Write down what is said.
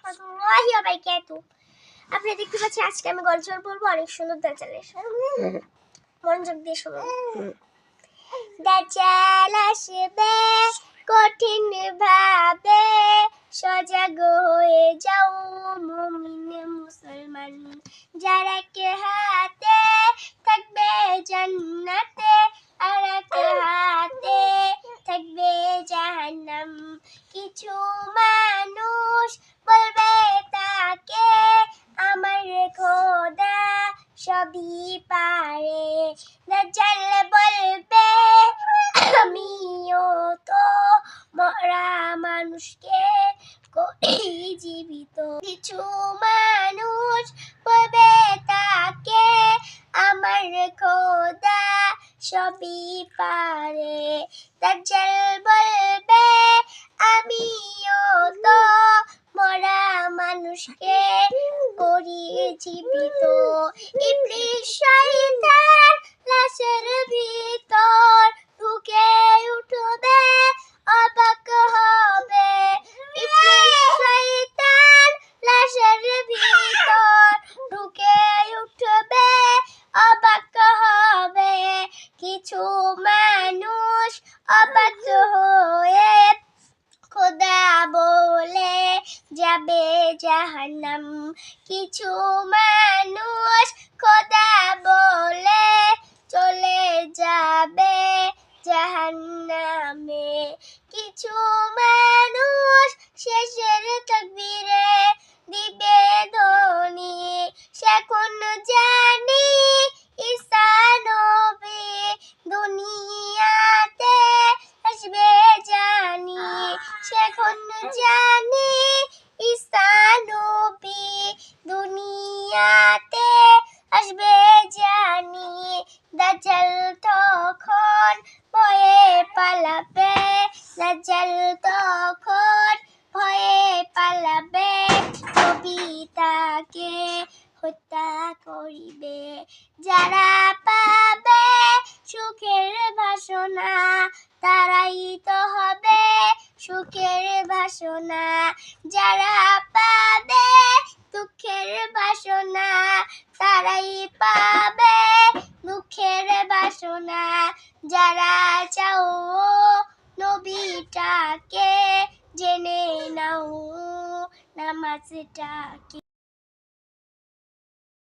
রাহমাতুল্লাহি ওয়া বারাকাতুহু। আপনি দেখতে পাচ্ছেন আজকে আমি গল্প বলবো অনেক সুন্দর দাজ্জালের। মনোযোগ দিয়ে শুনুন। দাজ্জাল আসবে কঠিন ভাবে, সজাগ হয়ে যাও মুমিন মুসলমান। যার এক হাতে থাকবে জান্নাতে, আর এক হাতে থাকবে জাহান্নাম। কিছু মানুষ বলবে তাকে, আমার খোদা সবই পারে। দাজ্জাল বলবে আমিও তো মরা মানুষকে করি জীবিত। কিছু মানুষ বলবে তাকে, আমার খোদা সবই পারে। দাজ্জাল বলবে আমিও তো মরা মানুষকে করি জীবিত। ইবলিস শয়তান লাশের ভিতর ঢুকে উঠবে, অবাক হবে। ইবলিস শয়তান লাশের ভিতর ঢুকে উঠবে, অবাক হবে। কিছু মানুষ অবাক হয়ে খোদা বলে যাবে জাহান্নাম। কিছু মানুষ খোদা বলে চলে যাবে জাহান্নামে। কিছু মানুষ শেষের তাকবীরে দিবে ধ্বনি, সেখন জানি ঈসা নবী দুনিয়াতে আসবে জানি। সেখন জানি ঈসা নবী দুনিয়াতে আসবে জানি। দাজ্জাল তখন ভয়ে পালাবে, দাজ্জাল তখন ভয়ে পালাবে। নবী তাকে হত্যা করিবে। যারা পাবে সুখের বাসনা, তারাই তো হবে সুখের বাসনা। যারা পাবে দুঃখের বাসনা, তারাই পাবে দুঃখের বাসনা। যারা চাও নবীটাকে জেনে নাও নামাজটাকে।